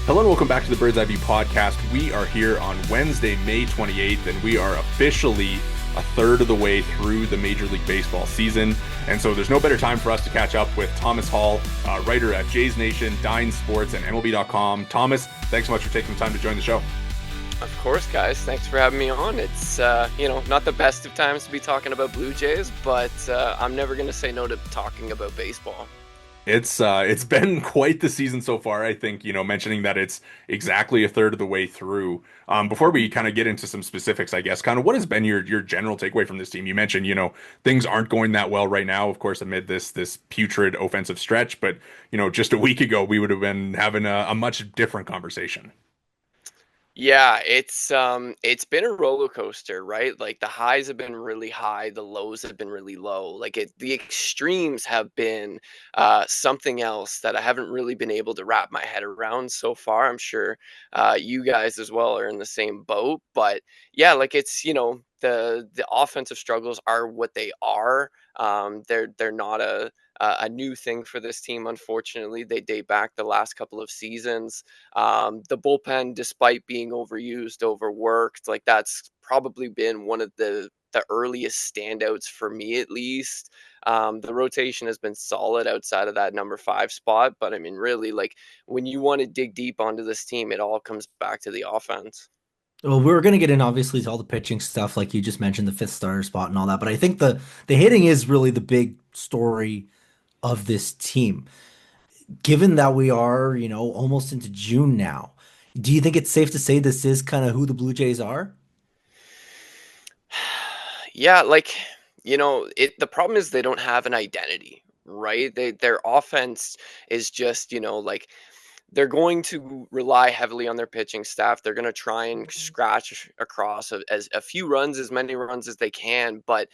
Hello and welcome back to the Bird's Eye View podcast. We are here on Wednesday, May 28th, and we are officially a third of the way through the Major League Baseball season. And so there's no better time for us to catch up with Thomas Hall, writer at Jays Nation, Dine Sports, and MLB.com. Thomas, thanks so much for taking the time to join the show. Of course, guys. Thanks for having me on. It's, not the best of times to be talking about Blue Jays, but I'm never going to say no to talking about baseball. It's been quite the season so far. I think, mentioning that it's exactly a third of the way through. Before we kind of get into some specifics, I guess, kind of what has been your general takeaway from this team? You mentioned, things aren't going that well right now, of course, amid this putrid offensive stretch. But, just a week ago, we would have been having a much different conversation. Yeah, it's been a roller coaster, right? Like the highs have been really high, the lows have been really low. The extremes have been something else that I haven't really been able to wrap my head around so far. I'm sure you guys as well are in the same boat, but yeah, the offensive struggles are what they are. They're not a new thing for this team. Unfortunately, they date back the last couple of seasons. The bullpen, despite being overused, overworked, like that's probably been one of the earliest standouts for me, at least. The rotation has been solid outside of that number 5 spot, but I mean, really, like when you want to dig deep onto this team, it all comes back to the offense. Well, we were going to get in obviously to all the pitching stuff, like you just mentioned, the fifth starter spot and all that. But I think the hitting is really the big story of this team. Given that we are, almost into June now, do you think it's safe to say this is kind of who the Blue Jays are? Yeah, the problem is they don't have an identity, right? Their offense is just, they're going to rely heavily on their pitching staff. They're going to try and scratch across as a few runs, as many runs as they can. But,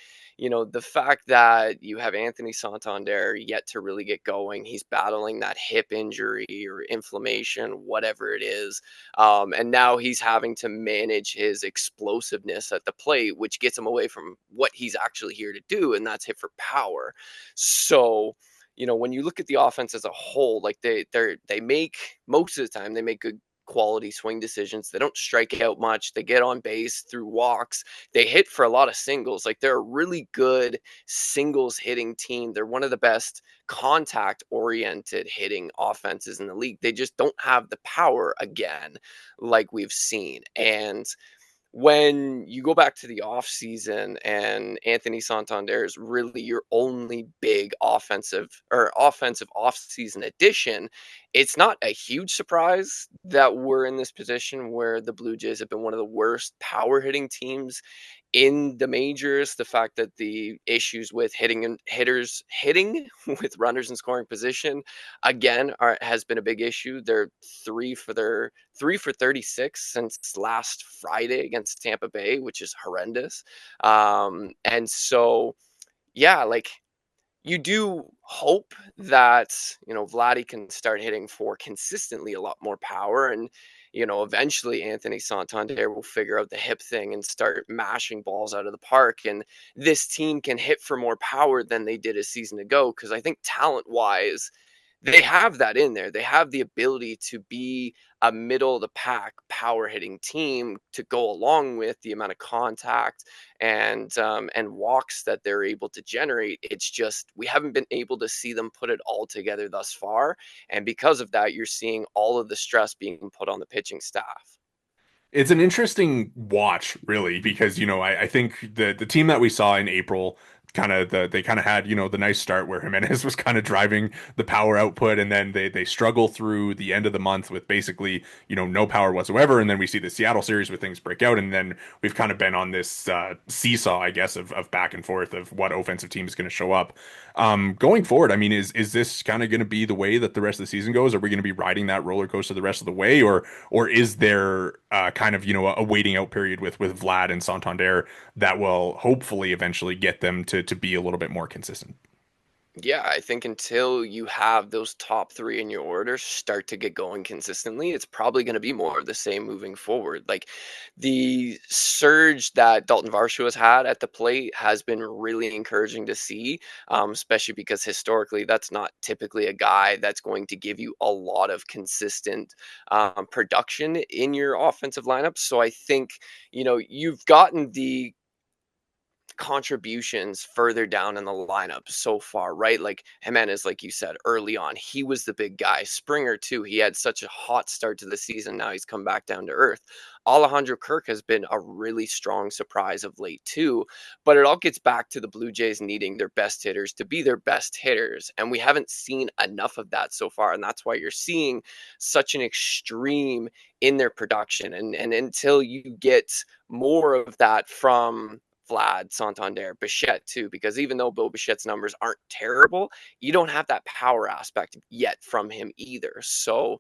the fact that you have Anthony Santander yet to really get going, he's battling that hip injury or inflammation, whatever it is. And now he's having to manage his explosiveness at the plate, which gets him away from what he's actually here to do, and that's hit for power. So, when you look at the offense as a whole, like they make most of the time they make good quality swing decisions. They don't strike out much. They get on base through walks. They hit for a lot of singles. Like they're a really good singles hitting team. They're one of the best contact oriented hitting offenses in the league. They just don't have the power again like we've seen. And when you go back to the offseason and Anthony Santander is really your only big offensive offseason addition, it's not a huge surprise that we're in this position where the Blue Jays have been one of the worst power hitting teams in the majors. The fact that the issues with hitting with runners in scoring position again has been a big issue. They're 3 for 36 since last Friday against Tampa Bay, which is horrendous. And so, yeah, like you do hope that, Vladdy can start hitting for consistently a lot more power. And, eventually Anthony Santander will figure out the hip thing and start mashing balls out of the park. And this team can hit for more power than they did a season ago. Cause I think talent wise, they have that in there. They have the ability to be a middle of the pack power hitting team to go along with the amount of contact and walks that they're able to generate. It's just we haven't been able to see them put it all together thus far, and because of that, you're seeing all of the stress being put on the pitching staff. It's an interesting watch, really, because I think the team that we saw in April they kind of had the nice start where Jimenez was kind of driving the power output, and then they struggle through the end of the month with basically no power whatsoever, and then we see the Seattle series where things break out, and then we've kind of been on this seesaw, I guess, of back and forth of what offensive team is going to show up. Going forward, I mean, is this kind of going to be the way that the rest of the season goes? Are we going to be riding that roller coaster the rest of the way, or is there kind of a waiting out period with Vlad and Santander that will hopefully eventually get them to be a little bit more consistent? Yeah, I think until you have those top three in your order start to get going consistently, it's probably going to be more of the same moving forward. Like the surge that Dalton Varsho has had at the plate has been really encouraging to see, especially because historically, that's not typically a guy that's going to give you a lot of consistent production in your offensive lineup. So I think, you've gotten the contributions further down in the lineup so far, right? Like Jimenez, like you said early on, he was the big guy. Springer, too, he had such a hot start to the season. Now he's come back down to earth. Alejandro Kirk has been a really strong surprise of late, too. But it all gets back to the Blue Jays needing their best hitters to be their best hitters. And we haven't seen enough of that so far. And that's why you're seeing such an extreme in their production. And until you get more of that from Vlad, Santander, Bichette too, because even though Bill Bichette's numbers aren't terrible, you don't have that power aspect yet from him either. So,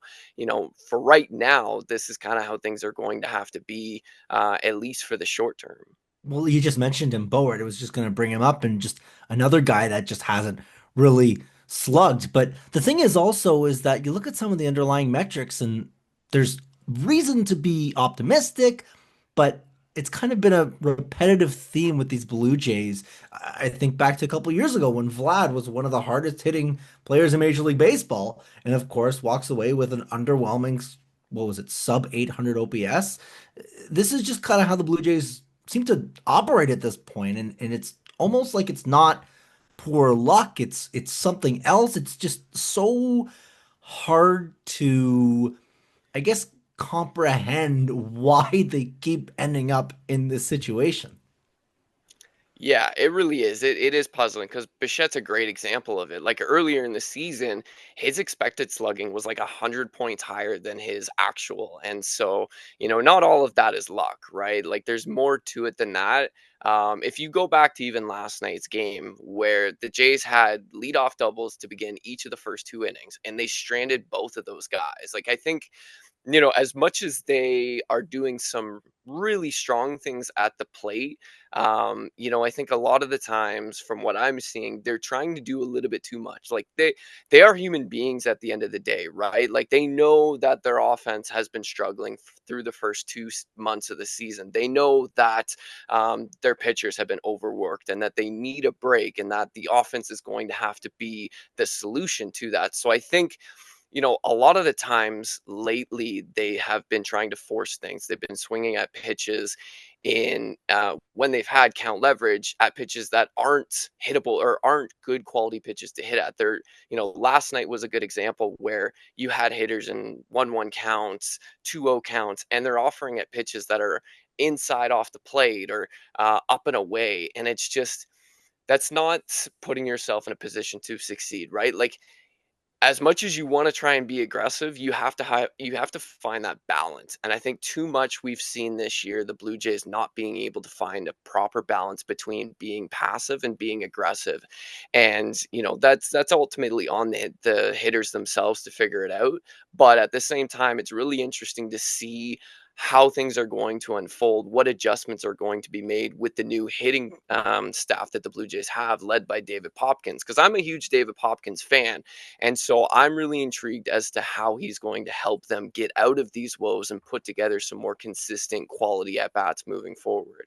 for right now, this is kind of how things are going to have to be, at least for the short term. Well, you just mentioned him, Board. It was just going to bring him up, and just another guy that just hasn't really slugged. But the thing is also is that you look at some of the underlying metrics, and there's reason to be optimistic, but it's kind of been a repetitive theme with these Blue Jays. I think back to a couple years ago when Vlad was one of the hardest hitting players in Major League Baseball, and of course walks away with an underwhelming, what was it, sub 800 OPS. This is just kind of how the Blue Jays seem to operate at this point, and it's almost like it's not poor luck. It's something else. It's just so hard to, I guess, comprehend why they keep ending up in this situation. Yeah, it really is. It is puzzling because Bichette's a great example of it. Like earlier in the season, his expected slugging was like 100 points higher than his actual. And so, not all of that is luck, right? Like there's more to it than that. If you go back to even last night's game where the Jays had leadoff doubles to begin each of the first two innings, and they stranded both of those guys. Like I think as much as they are doing some really strong things at the plate, I think a lot of the times from what I'm seeing, they're trying to do a little bit too much. Like they are human beings at the end of the day, right? Like they know that their offense has been struggling through the first months of the season. They know that their pitchers have been overworked and that they need a break and that the offense is going to have to be the solution to that. So I think a lot of the times lately they have been trying to force things. They've been swinging at pitches in when they've had count leverage at pitches that aren't hittable or aren't good quality pitches to hit at. They're, last night was a good example where you had hitters in 1-1 counts, 2-0 counts, and they're offering at pitches that are inside off the plate or up and away. And it's just, that's not putting yourself in a position to succeed, right? Like as much as you want to try and be aggressive, you have to find that balance. And I think too much we've seen this year the Blue Jays not being able to find a proper balance between being passive and being aggressive. And that's ultimately on the hitters themselves to figure it out. But at the same time, it's really interesting to see how things are going to unfold, what adjustments are going to be made with the new hitting staff that the Blue Jays have, led by David Popkins. Because I'm a huge David Popkins fan, and so I'm really intrigued as to how he's going to help them get out of these woes and put together some more consistent quality at bats moving forward.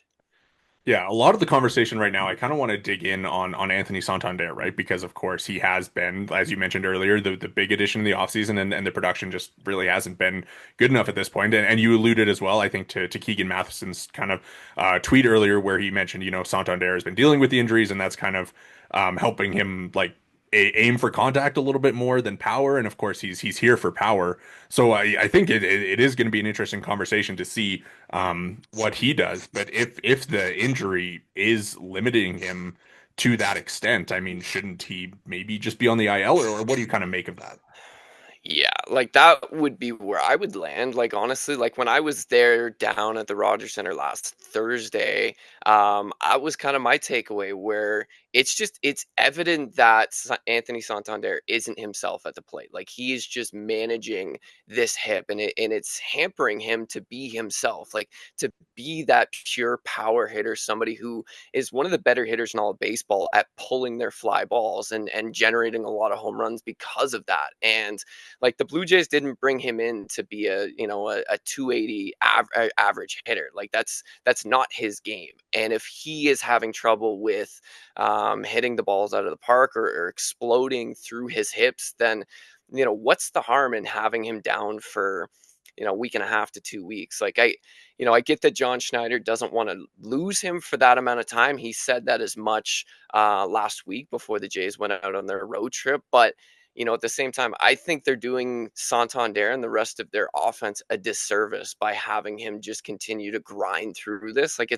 Yeah, a lot of the conversation right now, I kind of want to dig in on Anthony Santander, right? Because of course he has been, as you mentioned earlier, the big addition in the offseason and the production just really hasn't been good enough at this point. And you alluded as well, I think, to Keegan Matheson's kind of tweet earlier where he mentioned, Santander has been dealing with the injuries and that's kind of helping him like aim for contact a little bit more than power. And of course he's here for power. So I think it is going to be an interesting conversation to see what he does. But if the injury is limiting him to that extent, I mean, shouldn't he maybe just be on the IL, or what do you kind of make of that? Yeah, like that would be where I would land. Like honestly, like when I was there down at the Rogers Center last Thursday, That was kind of my takeaway where it's evident that Anthony Santander isn't himself at the plate. Like he is just managing this hip, and it's hampering him to be himself, like to be that pure power hitter, somebody who is one of the better hitters in all of baseball at pulling their fly balls and generating a lot of home runs because of that. And like the Blue Jays didn't bring him in to be a 280 average hitter. Like that's not his game. And if he is having trouble with hitting the balls out of the park or exploding through his hips, then what's the harm in having him down for a week and a half to 2 weeks? Like I get that John Schneider doesn't want to lose him for that amount of time. He said that as much last week before the Jays went out on their road trip. But at the same time, I think they're doing Santander and the rest of their offense a disservice by having him just continue to grind through this. Like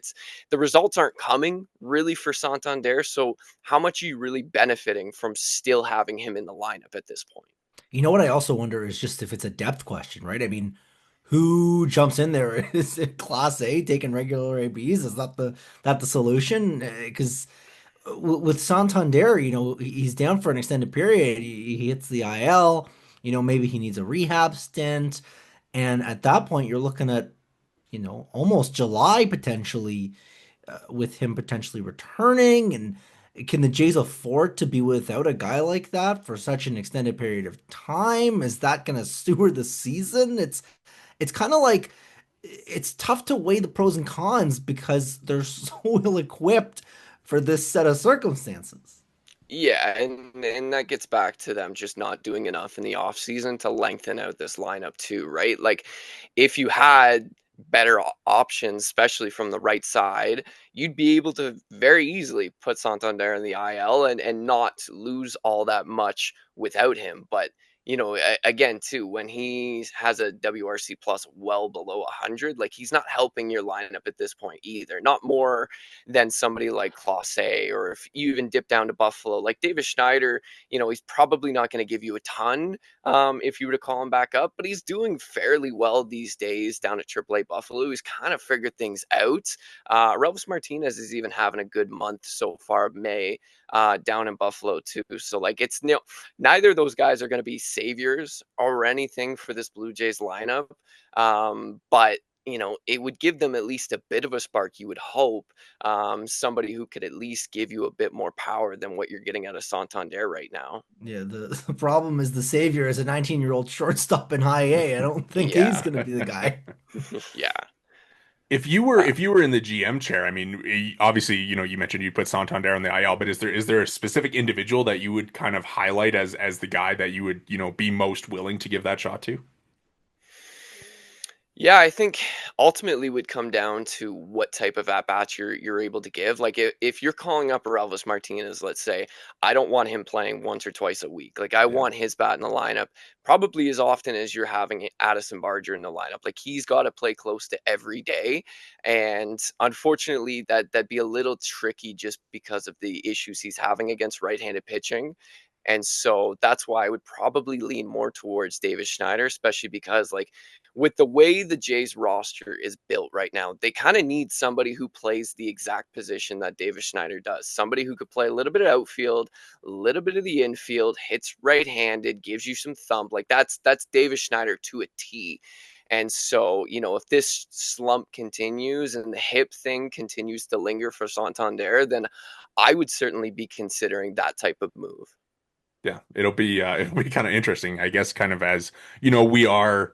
the results aren't coming really for Santander. So how much are you really benefiting from still having him in the lineup at this point? You know what I also wonder is just if it's a depth question, right? I mean, who jumps in there? Is it Class A taking regular ABs? Is that the solution? Because with Santander, he's down for an extended period. He hits the IL. Maybe he needs a rehab stint, and at that point, you're looking at almost July potentially, with him potentially returning. And can the Jays afford to be without a guy like that for such an extended period of time? Is that going to steward the season? It's kind of like it's tough to weigh the pros and cons because they're so ill equipped for this set of circumstances. Yeah, and that gets back to them just not doing enough in the off season to lengthen out this lineup too, right? Like if you had better options, especially from the right side, you'd be able to very easily put Santander in the IL and not lose all that much without him. But again, too, when he has a WRC plus well below 100, like he's not helping your lineup at this point either. Not more than somebody like Clase, or if you even dip down to Buffalo, like Davis Schneider, he's probably not going to give you a ton if you were to call him back up, but he's doing fairly well these days down at AAA Buffalo. He's kind of figured things out. Relvis Martinez is even having a good month so far, May, down in Buffalo too. So like it's neither of those guys are going to be saviors or anything for this Blue Jays lineup. But it would give them at least a bit of a spark, you would hope. Somebody who could at least give you a bit more power than what you're getting out of Santander right now. Yeah, the problem is the savior is a 19-year-old shortstop in high A. I don't think he's Yeah. going to be the guy. Yeah. Uh, If you were in the GM chair, I mean, obviously, you mentioned you put Santander on the IL, but is there a specific individual that you would kind of highlight as the guy that you would, be most willing to give that shot to? Yeah, I think ultimately would come down to what type of at bats you're able to give. Like if you're calling up Elvis Martinez, let's say, I don't want him playing once or twice a week. Like I Yeah. want his bat in the lineup probably as often as you're having Addison Barger in the lineup. Like he's got to play close to every day, and unfortunately that'd be a little tricky just because of the issues he's having against right-handed pitching. And so that's why I would probably lean more towards Davis Schneider, especially because like with the way the Jays roster is built right now, they kind of need somebody who plays the exact position that Davis Schneider does. Somebody who could play a little bit of outfield, a little bit of the infield, hits right-handed, gives you some thump. Like that's Davis Schneider to a T. And so, if this slump continues and the hip thing continues to linger for Santander, then I would certainly be considering that type of move. Yeah, it'll be kind of interesting, I guess, kind of as we are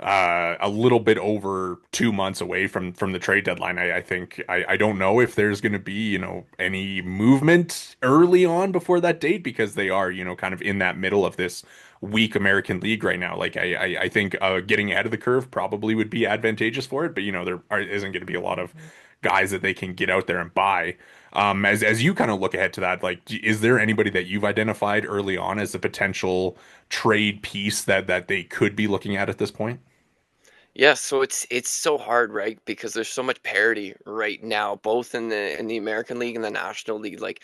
a little bit over 2 months away from the trade deadline. I think I don't know if there's going to be any movement early on before that date because they are kind of in that middle of this weak American League right now. Like I think getting ahead of the curve probably would be advantageous for it, but isn't going to be a lot of guys that they can get out there and buy. As you kind of look ahead to that, like, is there anybody that you've identified early on as a potential trade piece that they could be looking at this point? Yeah, so it's so hard, right? Because there's so much parity right now, both in the American League and the National League. Like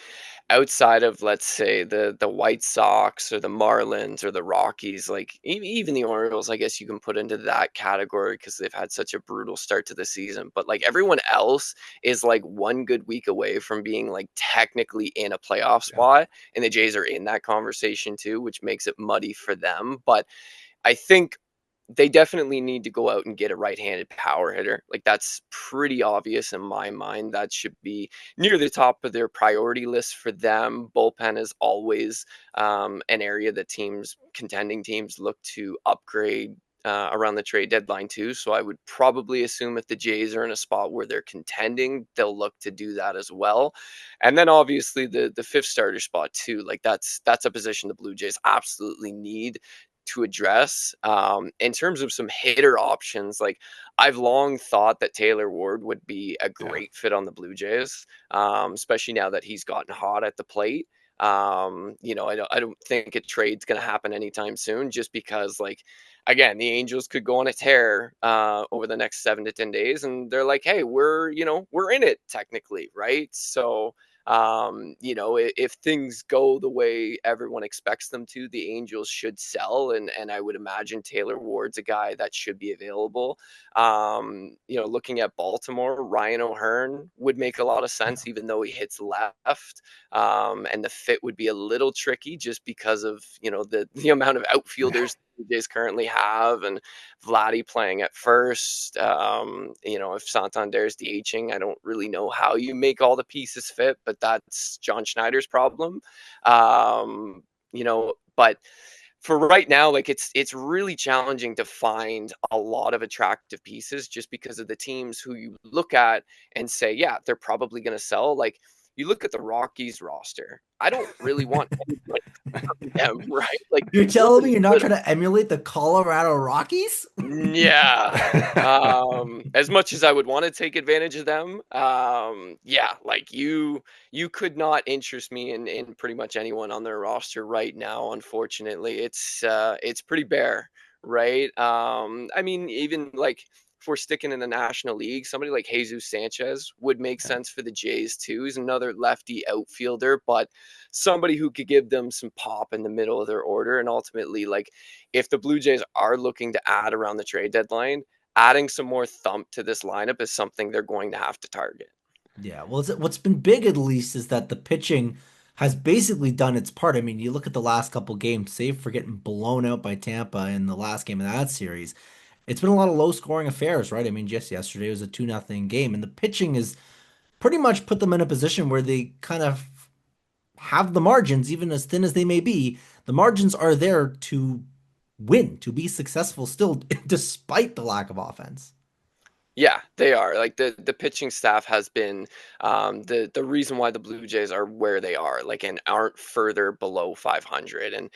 outside of, let's say, the White Sox or the Marlins or the Rockies, like even the Orioles, I guess you can put into that category because they've had such a brutal start to the season. But like everyone else is like one good week away from being like technically in a playoff Yeah. spot, and the Jays are in that conversation too, which makes it muddy for them. But I think they definitely need to go out and get a right-handed power hitter. Like that's pretty obvious in my mind. That should be near the top of their priority list for them. Bullpen is always an area that contending teams, look to upgrade around the trade deadline too. So I would probably assume if the Jays are in a spot where they're contending, they'll look to do that as well. And then obviously the fifth starter spot too. Like that's a position the Blue Jays absolutely need to address. In terms of some hitter options, like I've long thought that Taylor Ward would be a Yeah. great fit on the Blue Jays, especially now that he's gotten hot at the plate. I don't think a trade's going to happen anytime soon, just because, like, again, the Angels could go on a tear over the next 7 to 10 days, and they're like, hey, we're in it technically, right? So if things go the way everyone expects them to, the Angels should sell, and I would imagine Taylor Ward's a guy that should be available. Looking at Baltimore, Ryan O'Hearn would make a lot of Yeah. sense, even though he hits left. And the fit would be a little tricky just because of the amount of Yeah. outfielders the Jays currently have, and Vladdy playing at first. If Santander's DHing, I don't really know how you make all the pieces fit, but that's John Schneider's problem. But for right now, like it's really challenging to find a lot of attractive pieces just because of the teams who you look at and say, yeah, they're probably going to sell. Like you look at the Rockies roster, I don't really want anybody from them, right? Like You're we're telling a me you're not little, trying to emulate the Colorado Rockies? yeah. As much as I would want to take advantage of them, yeah, like you could not interest me in pretty much anyone on their roster right now, unfortunately. It's pretty bare, right? I mean, even like if we're sticking in the National League, somebody like Jesus Sanchez would make Yeah. sense for the Jays too. He's another lefty outfielder, but somebody who could give them some pop in the middle of their order, and ultimately, like, if the Blue Jays are looking to add around the trade deadline, adding some more thump to this lineup is something they're going to have to target. Yeah, well, what's been big at least is that the pitching has basically done its part. I mean, you look at the last couple games, save for getting blown out by Tampa in the last game of that series. It's been a lot of low scoring affairs, right? I mean, just yesterday was a 2-0 game, and the pitching is pretty much put them in a position where they kind of have the margins, even as thin as they may be. The margins are there to win, to be successful still, despite the lack of offense. Yeah, they are. Like the pitching staff has been the reason why the Blue Jays are where they are, like, and aren't further below 500. And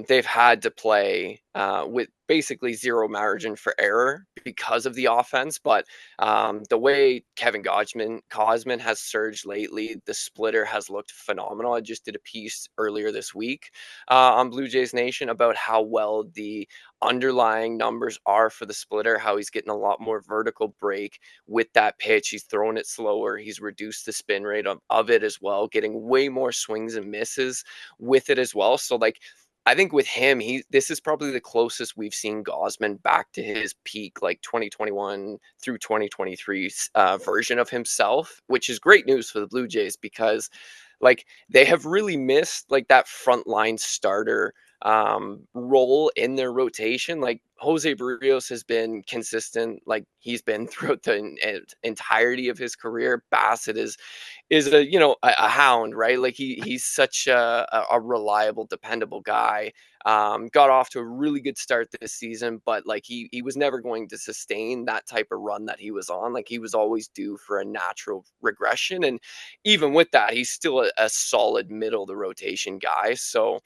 they've had to play with basically zero margin for error because of the offense. But the way Kevin Gausman has surged lately, the splitter has looked phenomenal. I just did a piece earlier this week on Blue Jays Nation about how well the underlying numbers are for the splitter, how he's getting a lot more vertical break with that pitch. He's throwing it slower. He's reduced the spin rate of it as well, getting way more swings and misses with it as well. So, like, I think with him, this is probably the closest we've seen Gosman back to his peak, like 2021 through 2023 version of himself, which is great news for the Blue Jays because, like, they have really missed like that frontline starter role in their rotation. Like Jose Barrios has been consistent, like he's been throughout the entirety of his career. Bassett is a hound, right? Like he's such a reliable, dependable guy. Got off to a really good start this season, but like he was never going to sustain that type of run that he was on. Like he was always due for a natural regression, and even with that, he's still a solid middle of the rotation guy. So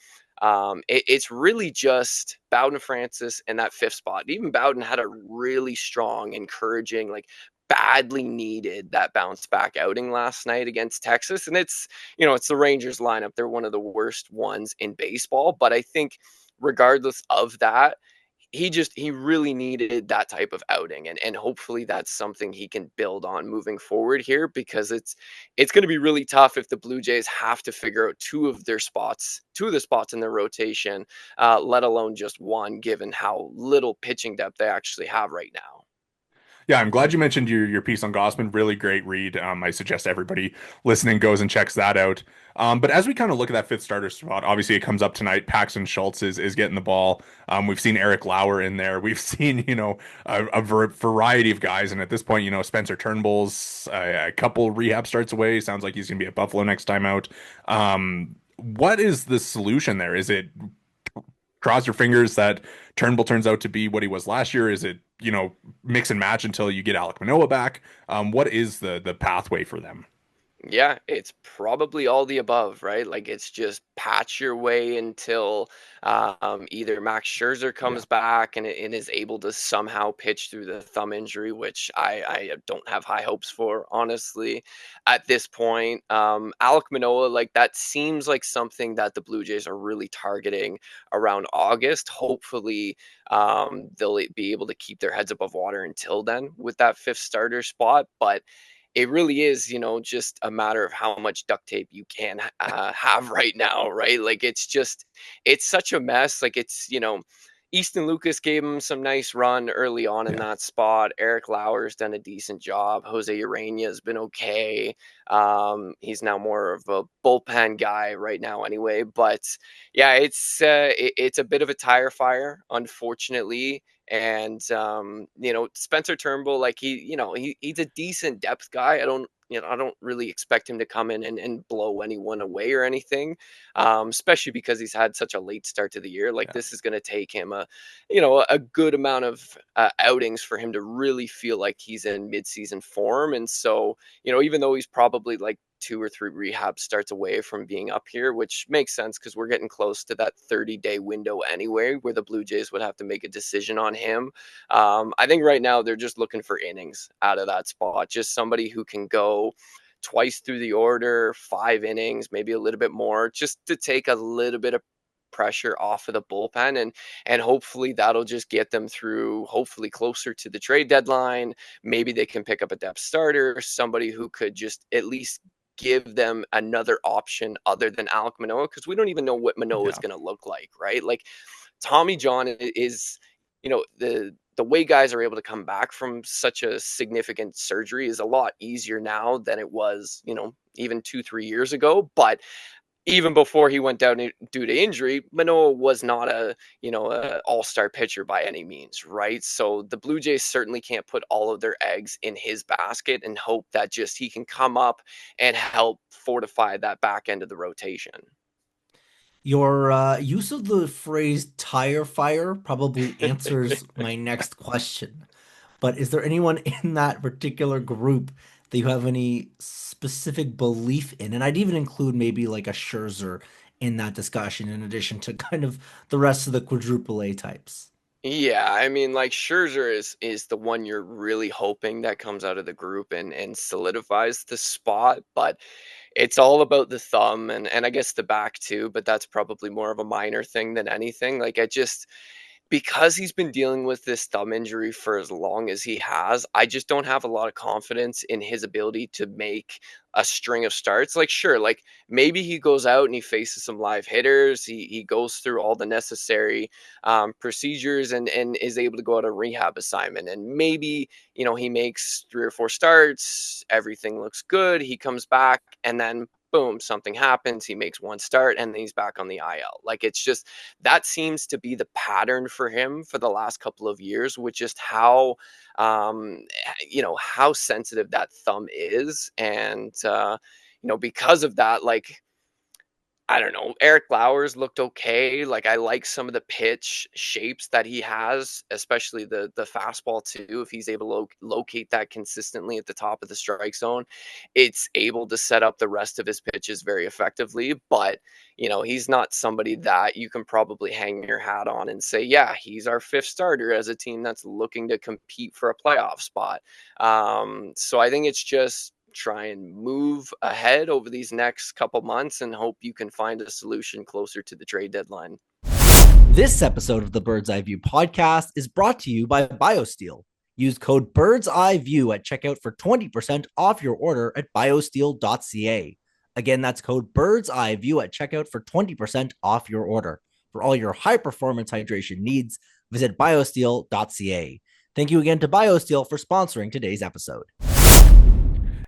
it's really just Bowden Francis and that fifth spot. Even Bowden had a really strong, encouraging, like badly needed that bounce back outing last night against Texas. And it's the Rangers lineup. They're one of the worst ones in baseball. But I think regardless of that, he really needed that type of outing, and hopefully that's something he can build on moving forward here, because it's going to be really tough if the Blue Jays have to figure out two of the spots in their rotation, let alone just one, given how little pitching depth they actually have right now. Yeah, I'm glad you mentioned your piece on Gossman. Really great read. I suggest everybody listening goes and checks that out. But as we kind of look at that fifth starter spot, obviously it comes up tonight. Paxton Schultz is getting the ball. We've seen Eric Lauer in there. We've seen, variety of guys. And at this point, Spencer Turnbull's a couple rehab starts away. Sounds like he's going to be at Buffalo next time out. What is the solution there? Is it cross your fingers that Turnbull turns out to be what he was last year? Is it, mix and match until you get Alek Manoah back? What is the pathway for them? Yeah, it's probably all the above, right? Like it's just patch your way until either Max Scherzer Yeah. comes back and is able to somehow pitch through the thumb injury, which I don't have high hopes for, honestly, at this point. Alek Manoah, like that seems like something that the Blue Jays are really targeting around August. Hopefully, they'll be able to keep their heads above water until then with that fifth starter spot. But it really is, just a matter of how much duct tape you can have right now, right? Like it's such a mess. Like Easton Lucas gave him some nice run early on in Yeah. that spot. Eric Lauer's done a decent job. Jose Urena has been okay. He's now more of a bullpen guy right now, anyway. But yeah, it's a bit of a tire fire, unfortunately. And Spencer Turnbull, like he's a decent depth guy. I don't really expect him to come in and blow anyone away or anything, especially because he's had such a late start to the year. Like Yeah. this is going to take him a good amount of outings for him to really feel like he's in midseason form. And so, even though he's probably like 2 or 3 rehab starts away from being up here, which makes sense because we're getting close to that 30-day window anyway, where the Blue Jays would have to make a decision on him. I think right now they're just looking for innings out of that spot, just somebody who can go twice through the order, 5 innings, maybe a little bit more, just to take a little bit of pressure off of the bullpen, and hopefully that'll just get them through, hopefully closer to the trade deadline. Maybe they can pick up a depth starter, somebody who could just at least give them another option other than Alek Manoah, because we don't even know what Manoah is Yeah. going to look like, right? Like Tommy John is, the way guys are able to come back from such a significant surgery is a lot easier now than it was, even 2, 3 years ago. But even before he went down due to injury, Manoah was not a all-star pitcher by any means, right? So the Blue Jays certainly can't put all of their eggs in his basket and hope that just he can come up and help fortify that back end of the rotation. Your use of the phrase tire fire probably answers my next question. But is there anyone in that particular group that you have any specific belief in? And I'd even include maybe like a Scherzer in that discussion, in addition to kind of the rest of the quadruple A types. Yeah, I mean, like Scherzer is the one you're really hoping that comes out of the group and solidifies the spot, but it's all about the thumb and I guess the back too, but that's probably more of a minor thing than anything. Like I just because he's been dealing with this thumb injury for as long as he has, I just don't have a lot of confidence in his ability to make a string of starts. Like, sure, like maybe he goes out and he faces some live hitters. He goes through all the necessary procedures and is able to go out a rehab assignment. And maybe, he makes 3 or 4 starts. Everything looks good. He comes back and then boom, something happens. He makes one start and then he's back on the IL. Like it's just that seems to be the pattern for him for the last couple of years, with just how sensitive that thumb is. And because of that, like I don't know. Eric Lauer's looked okay. Like I like some of the pitch shapes that he has, especially the fastball too. If he's able to locate that consistently at the top of the strike zone, it's able to set up the rest of his pitches very effectively. But he's not somebody that you can probably hang your hat on and say, yeah, he's our fifth starter as a team that's looking to compete for a playoff spot. So I think it's just try and move ahead over these next couple months and hope you can find a solution closer to the trade deadline. This episode of the Bird's Eye View podcast is brought to you by BioSteel. Use code Bird's Eye View at checkout for 20% off your order at biosteel.ca. Again, that's code Bird's Eye View at checkout for 20% off your order. For all your high performance hydration needs, visit biosteel.ca. Thank you again to BioSteel for sponsoring today's episode.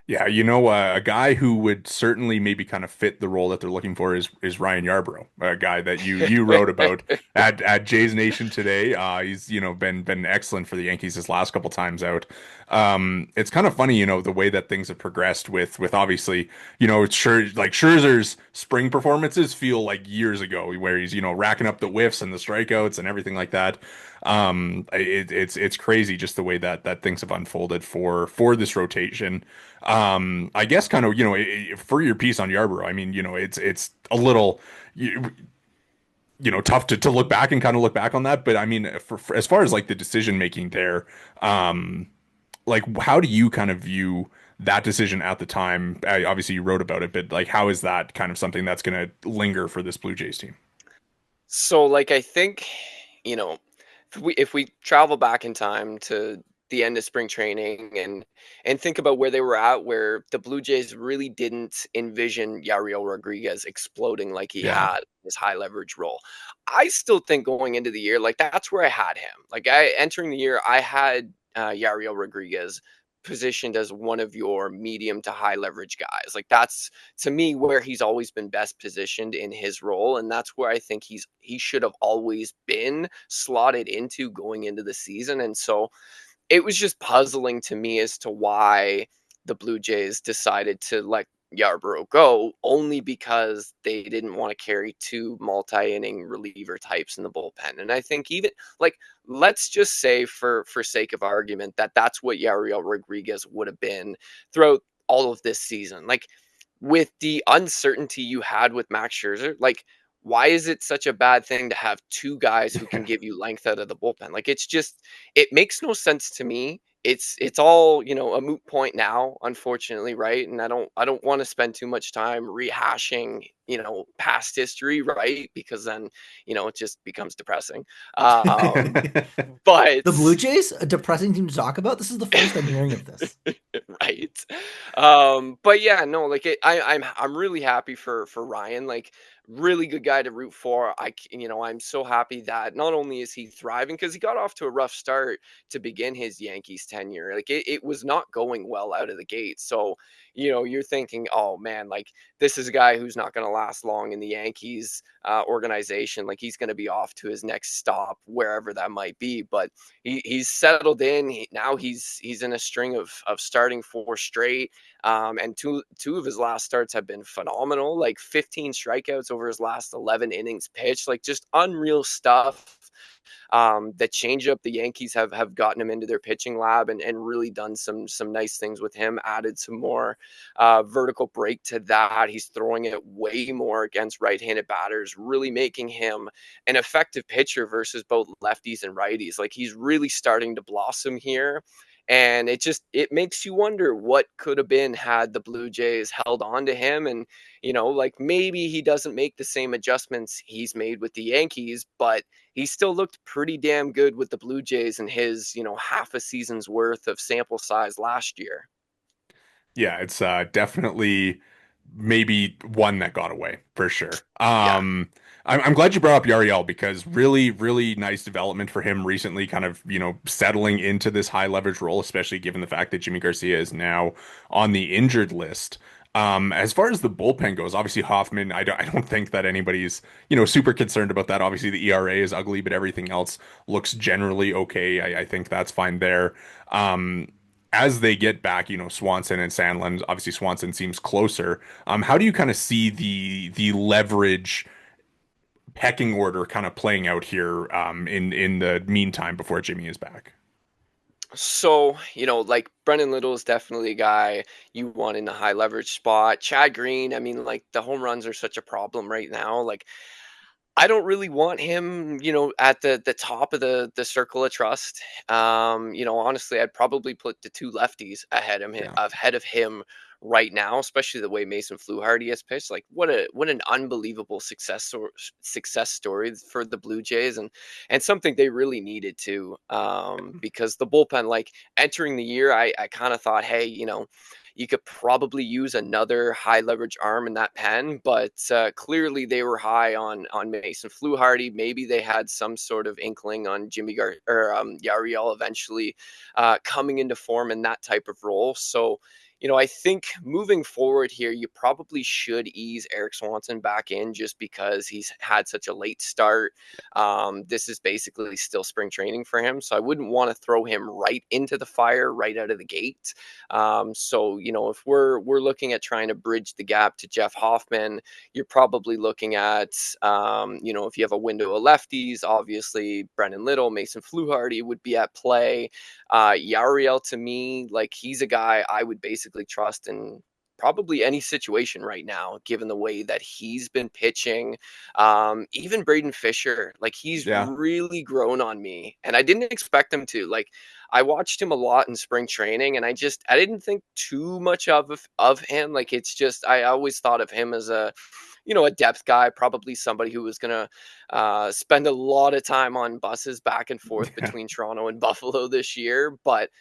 Yeah, a guy who would certainly maybe kind of fit the role that they're looking for is Ryan Yarbrough, a guy that you wrote about at Jays Nation today. He's been excellent for the Yankees his last couple times out. It's kind of funny, the way that things have progressed with obviously, it's sure like Scherzer's spring performances feel like years ago, where he's racking up the whiffs and the strikeouts and everything like that. It's crazy just the way that things have unfolded for this rotation. I guess kind of, for your piece on Yarborough, I mean, it's a little, tough to look back and kind of look back on that. But I mean, for as far as like the decision making there, like how do you kind of view that decision at the time? Obviously, you wrote about it, but like, how is that kind of something that's going to linger for this Blue Jays team? So, like, I think, you know, if we travel back in time to the end of spring training and think about where they were at, where the Blue Jays really didn't envision Yariel Rodriguez exploding like he Yeah. had his high leverage role. I still think going into the year, like that's where I had him. Like I entering the year, I had Yariel Rodriguez positioned as one of your medium to high leverage guys. Like that's to me where he's always been best positioned in his role, and that's where I think he should have always been slotted into going into the season. And so it was just puzzling to me as to why the Blue Jays decided to let Yarbrough go, only because they didn't want to carry two multi-inning reliever types in the bullpen. And I think even like let's just say for sake of argument that that's what Yariel Rodriguez would have been throughout all of this season. Like with the uncertainty you had with Max Scherzer, like why is it such a bad thing to have two guys who can give you length out of the bullpen? Like it's just it makes no sense to me. It's all, a moot point now, unfortunately, right? And I don't want to spend too much time rehashing, past history, right? Because then, it just becomes depressing. Um, but The Blue Jays, a depressing team to talk about. This is the first I'm hearing of this. right. But yeah, no, like I'm really happy for Ryan. Like really good guy to root for. I'm so happy that not only is he thriving because he got off to a rough start to begin his Yankees tenure. Like it was not going well out of the gate. So, you're thinking, oh man, like this is a guy who's not going to last long in the Yankees organization. Like he's going to be off to his next stop, wherever that might be. But he's settled in. Now he's in a string of starting four straight. And two of his last starts have been phenomenal. Like 15 strikeouts over his last 11 innings pitched. Like just unreal stuff. The changeup, the Yankees have gotten him into their pitching lab and really done some nice things with him. Added some more vertical break to that. He's throwing it way more against right-handed batters, really making him an effective pitcher versus both lefties and righties. Like he's really starting to blossom here. And it makes you wonder what could have been had the Blue Jays held on to him. And, like maybe he doesn't make the same adjustments he's made with the Yankees, but he still looked pretty damn good with the Blue Jays in his, half a season's worth of sample size last year. Yeah, it's definitely maybe one that got away for sure. Yeah. I'm glad you brought up Yariel because really, really nice development for him recently, kind of, settling into this high leverage role, especially given the fact that Jimmy Garcia is now on the injured list. As far as the bullpen goes, obviously Hoffman, I don't think that anybody's, super concerned about that. Obviously the ERA is ugly, but everything else looks generally okay. I think that's fine there. As they get back, Swanson and Sandlin, obviously Swanson seems closer. How do you kind of see the leverage pecking order kind of playing out here in the meantime before Jimmy is back? So, like Brendan Little is definitely a guy you want in a high leverage spot. Chad Green, I mean, like the home runs are such a problem right now. Like I don't really want him, at the top of the circle of trust. Honestly, I'd probably put the two lefties Yeah. ahead of him right now, especially the way Mason Fluharty has pitched. Like, what an unbelievable success story for the Blue Jays, and something they really needed to, because the bullpen, like, entering the year, I kind of thought, hey, you could probably use another high leverage arm in that pen, but clearly they were high on Mason Fluharty. Maybe they had some sort of inkling on Yariel eventually coming into form in that type of role. So, I think moving forward here, you probably should ease Eric Swanson back in just because he's had such a late start. This is basically still spring training for him, so I wouldn't want to throw him right into the fire right out of the gate. So, if we're looking at trying to bridge the gap to Jeff Hoffman, you're probably looking at, if you have a window of lefties, obviously Brendan Little, Mason Fluharty would be at play. Yariel, to me, like, he's a guy I would basically trust in probably any situation right now, given the way that he's been pitching. Even Braden Fisher, like, he's Yeah. really grown on me, and I didn't expect him to. Like, I watched him a lot in spring training, and I didn't think too much of him. Like, it's just I always thought of him as a depth guy, probably somebody who was gonna spend a lot of time on buses back and forth Yeah. between Toronto and Buffalo this year. But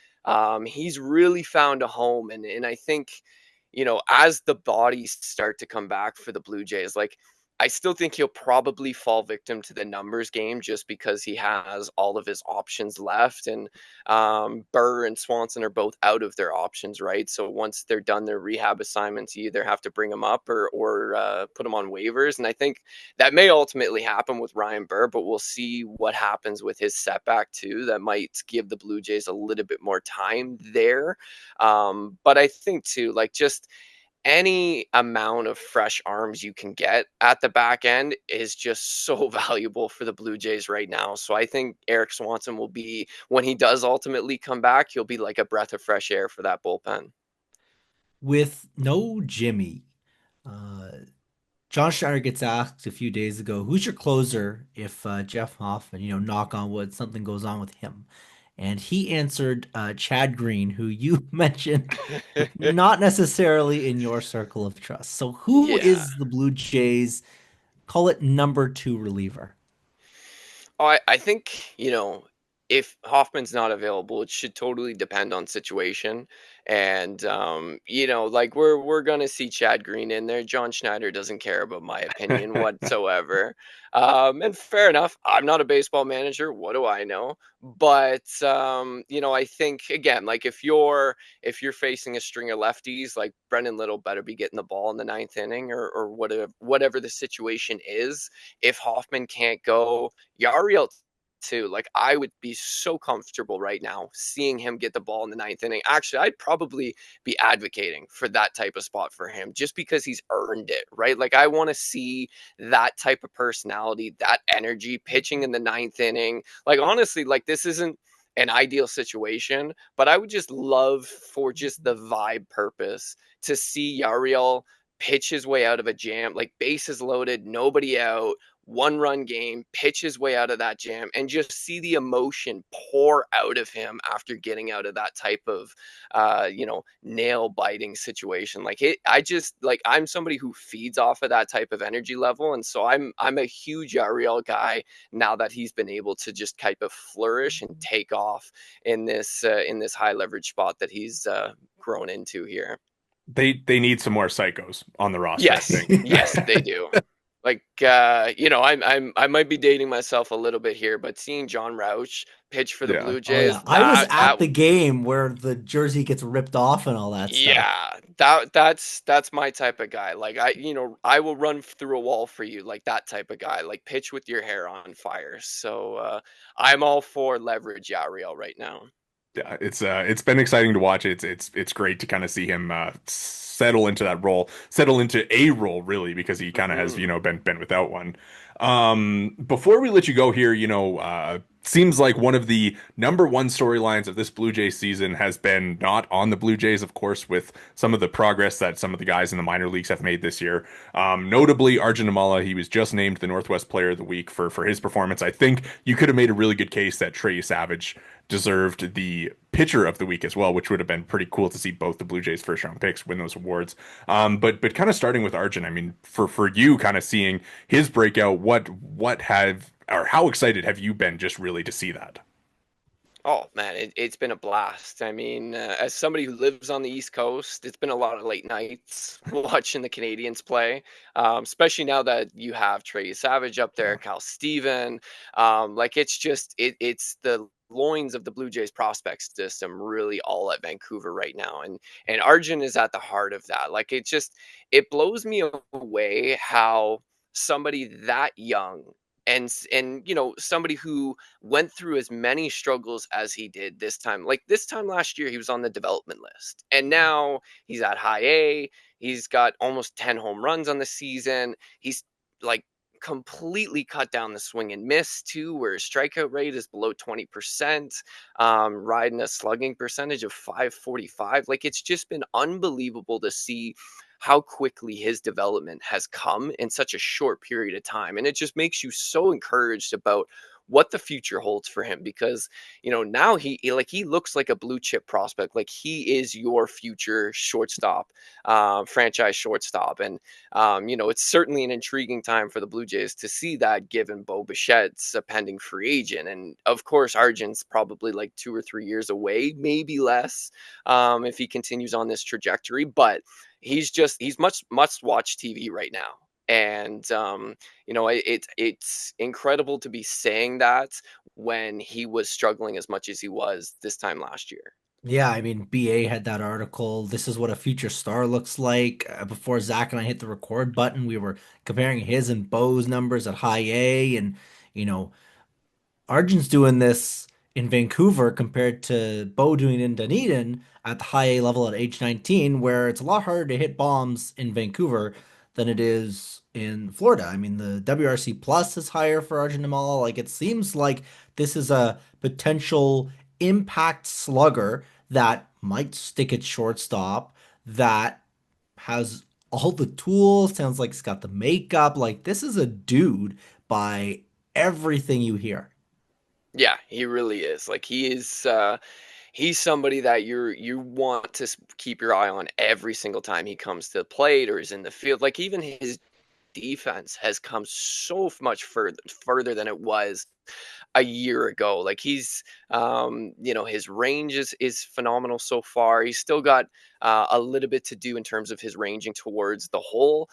he's really found a home, and I think as the bodies start to come back for the Blue Jays, like, I still think he'll probably fall victim to the numbers game just because he has all of his options left. And Burr and Swanson are both out of their options, right? So once they're done their rehab assignments, you either have to bring them up or put them on waivers. And I think that may ultimately happen with Ryan Burr, but we'll see what happens with his setback too. That might give the Blue Jays a little bit more time there. But I think too, like, just any amount of fresh arms you can get at the back end is just so valuable for the Blue Jays right now. So I think Eric Swanson will be, when he does ultimately come back, he'll be like a breath of fresh air for that bullpen. With no Jimmy, uh, John Schneider gets asked a few days ago, who's your closer if Jeff Hoffman, knock on wood, something goes on with him? And he answered Chad Green, who you mentioned not necessarily in your circle of trust. So who Yeah. is the Blue Jays, call it number two reliever? Oh, I think, if Hoffman's not available, it should totally depend on situation. And like, we're gonna see Chad Green in there. John Schneider doesn't care about my opinion whatsoever. And fair enough. I'm not a baseball manager. What do I know? But I think, again, like, if you're facing a string of lefties, like, Brendan Little better be getting the ball in the ninth inning, or whatever the situation is. If Hoffman can't go, Yariel too. Like, I would be so comfortable right now seeing him get the ball in the ninth inning. Actually, I'd probably be advocating for that type of spot for him just because he's earned it, right? Like, I want to see that type of personality, that energy pitching in the ninth inning. Like, honestly, like, this isn't an ideal situation, but I would just love, for just the vibe purpose, to see Yariel pitch his way out of a jam, like, bases loaded, nobody out, one run game, pitch his way out of that jam, and just see the emotion pour out of him after getting out of that type of, nail biting situation. Like, I just, like, I'm somebody who feeds off of that type of energy level. And so I'm a huge Ariel guy now that he's been able to just kind of flourish and take off in this high leverage spot that he's grown into here. They need some more psychos on the roster, I Yes, think. yes, they do. Like, I might be dating myself a little bit here, but seeing John Roush pitch for the Yeah. Blue Oh yeah, Jays, I was that at the game where the jersey gets ripped off and all that stuff. yeah, that's my type of guy. Like, I will run through a wall for you, like that type of guy. Like, pitch with your hair on fire. So I'm all for leverage Yariel right now. Yeah, it's been exciting to watch. It's great to kind of see him settle into that role, settle into a role really, because he kind of has, Hmm. been without one. Before we let you go here, seems like one of the number one storylines of this Blue Jays season has been not on the Blue Jays, of course, with some of the progress that some of the guys in the minor leagues have made this year. Notably, Arjun Amala, he was just named the Northwest Player of the Week for his performance. I think you could have made a really good case that Trey Savage deserved the pitcher of the week as well, which would have been pretty cool to see both the Blue Jays first round picks win those awards. But kind of starting with Arjun, I mean, for you kind of seeing his breakout, what have or how excited have you been just really to see that? Oh man, it's been a blast. I mean, as somebody who lives on the East Coast, it's been a lot of late nights watching the Canadians play. Especially now that you have Trey Savage up there, Yeah. Cal Steven. Like it's just it's the loins of the Blue Jays prospect system really all at Vancouver right now, and Arjun is at the heart of that. Like it blows me away how somebody that young and somebody who went through as many struggles as he did this time. Like this time last year, he was on the development list, and now he's at high A. He's got almost 10 home runs on the season. He's like completely cut down the swing and miss too, where his strikeout rate is below 20%, riding a slugging percentage of 545. Like it's just been unbelievable to see how quickly his development has come in such a short period of time. And it just makes you so encouraged about what the future holds for him because now he looks like a blue chip prospect. Like he is your future shortstop, franchise shortstop. And it's certainly an intriguing time for the Blue Jays to see that, given Bo Bichette's a pending free agent. And of course Arjun's probably like 2 or 3 years away, maybe less, if he continues on this trajectory. But he's much must watch TV right now. And it's incredible to be saying that when he was struggling as much as he was this time last year. Yeah, I mean, BA had that article. This is what a future star looks like. Before Zach and I hit the record button, we were comparing his and Bo's numbers at high A, and you know, Arjun's doing this in Vancouver compared to Bo doing it in Dunedin at the high A level at age 19, where it's a lot harder to hit bombs in Vancouver than it is in Florida. I mean, the WRC plus is higher for Arjun Nimal. Like, it seems like this is a potential impact slugger that might stick at shortstop, that has all the tools, sounds like he's got the makeup. Like, this is a dude by everything you hear. Yeah, he really is. Like he's somebody that you want to keep your eye on every single time he comes to the plate or is in the field. Like even his defense has come so much further than it was a year ago. Like his range is phenomenal so far. He's still got a little bit to do in terms of his ranging towards the hole,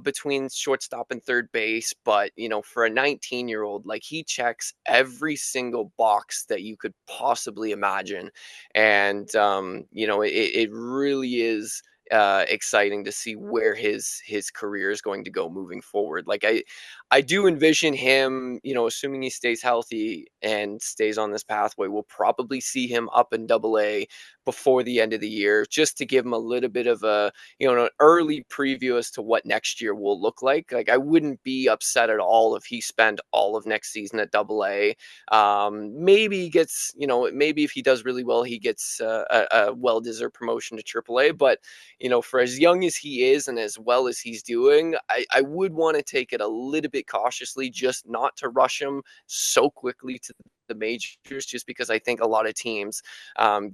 between shortstop and third base. But for a 19-year-old, like he checks every single box that you could possibly imagine, and it really is exciting to see where his career is going to go moving forward. Like I do envision him, assuming he stays healthy and stays on this pathway, we'll probably see him up in Double A before the end of the year, just to give him a little bit of an early preview as to what next year will look like. Like I wouldn't be upset at all if he spent all of next season at Double A. Maybe he gets, maybe if he does really well, he gets a well-deserved promotion to Triple A. But for as young as he is and as well as he's doing, I would want to take it a little bit cautiously, just not to rush him so quickly to the majors, just because I think a lot of teams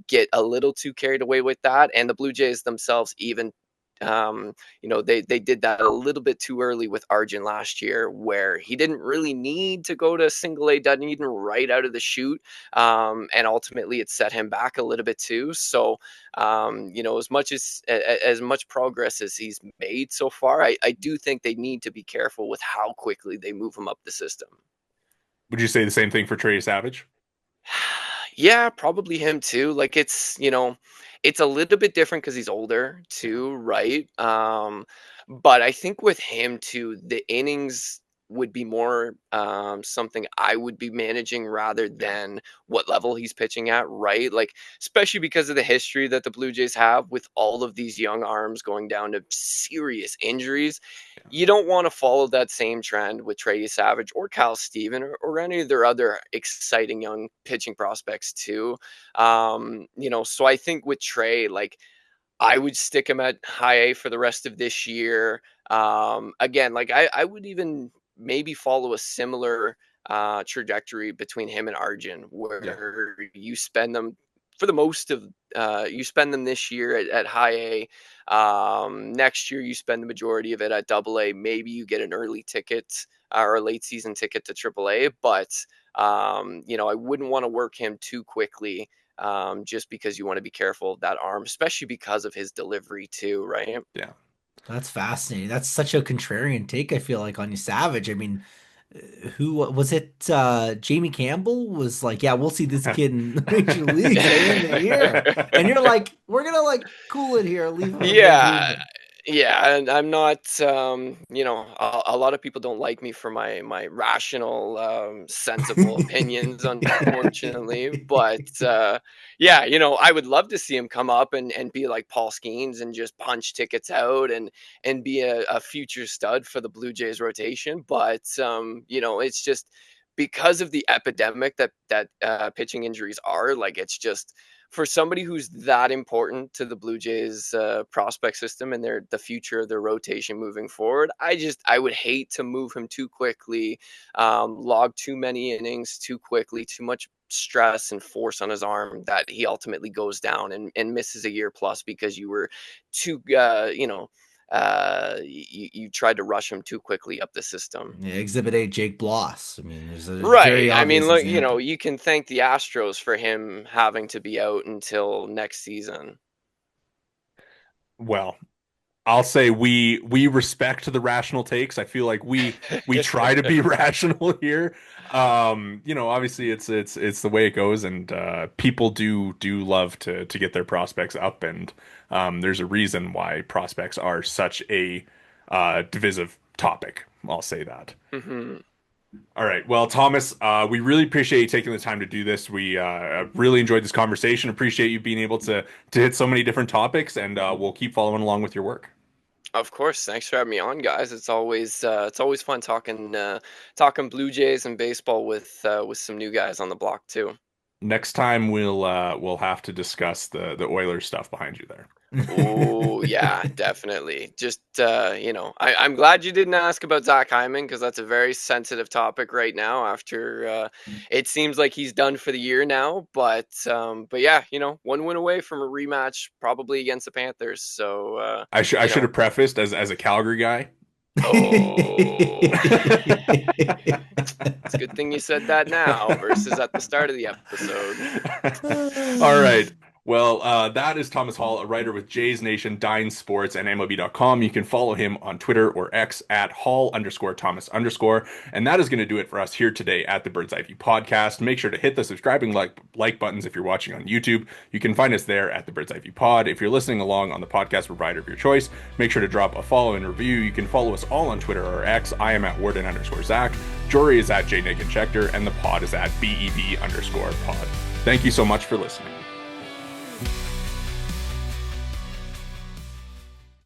get a little too carried away with that. And the Blue Jays themselves even they did that a little bit too early with Arjun last year, where he didn't really need to go to single A Dunedin right out of the chute, and ultimately it set him back a little bit too. So as much as much progress as he's made so far, I do think they need to be careful with how quickly they move him up the system. Would you say the same thing for Trey Savage? Yeah, probably him too. Like it's a little bit different because he's older too, right? But I think with him too, the innings would be more something I would be managing rather than what level he's pitching at, right? Like especially because of the history that the Blue Jays have with all of these young arms going down to serious injuries. you don't want to follow that same trend with Trey Savage or Kyle Steven or any of their other exciting young pitching prospects too. So I think with Trey, like I would stick him at high A for the rest of this year. Again, like I would even maybe follow a similar trajectory between him and Arjun, Yeah. where you spend them for the most of you spend them this year at high A. Next year you spend the majority of it at double A. Maybe you get an early ticket or a late season ticket to triple A, but I wouldn't want to work him too quickly, just because you want to be careful of that arm, especially because of his delivery too, right? Yeah. That's fascinating. That's such a contrarian take, I feel like, on you, Savage. I mean, who was it? Jamie Campbell was like, "Yeah, we'll see this kid in the major leagues in the year," and you're like, "We're gonna like cool it here, leave him in Yeah, Vancouver." yeah, and I'm not, a lot of people don't like me for my rational, sensible opinions, unfortunately. But yeah, I would love to see him come up and be like Paul Skeens and just punch tickets out and be a future stud for the Blue Jays rotation. But it's just because of the epidemic that pitching injuries are. Like it's just for somebody who's that important to the Blue Jays prospect system and the future of their rotation moving forward. I would hate to move him too quickly, log too many innings too quickly, too much stress and force on his arm that he ultimately goes down and misses a year plus because you were too you tried to rush him too quickly up the system. Yeah, Exhibit A, Jake Bloss. I mean, there's a Right. very I mean, obvious look, example. you can thank the Astros for him having to be out until next season. Well, I'll say we respect the rational takes. I feel like we try to be rational here. Obviously it's the way it goes, and people do love to get their prospects up, and there's a reason why prospects are such a divisive topic. I'll say that. Mhm. All right. Well, Thomas, we really appreciate you taking the time to do this. We really enjoyed this conversation. Appreciate you being able to hit so many different topics, and we'll keep following along with your work. Of course. Thanks for having me on, guys. It's always fun talking Blue Jays and baseball with some new guys on the block too. Next time we'll have to discuss the Oilers stuff behind you there. Oh yeah, definitely. Just I'm glad you didn't ask about Zach Hyman because that's a very sensitive topic right now. After it seems like he's done for the year now, but yeah, one win away from a rematch, probably against the Panthers. So I should have prefaced as a Calgary guy. oh, it's a good thing you said that now versus at the start of the episode. All right. Well, that is Thomas Hall, a writer with Jays Nation, Dine Sports, and MLB.com. You can follow him on Twitter or X at Hall_Thomas_. And that is going to do it for us here today at the Bird's Eye View podcast. Make sure to hit the subscribing like buttons if you're watching on YouTube. You can find us there at the Bird's Eye View Pod. If you're listening along on the podcast provider of your choice, make sure to drop a follow and review. You can follow us all on Twitter or X. I am at Worden_Zach. Jori is at Jori Negin-Shecter, and the pod is at BEV_pod. Thank you so much for listening.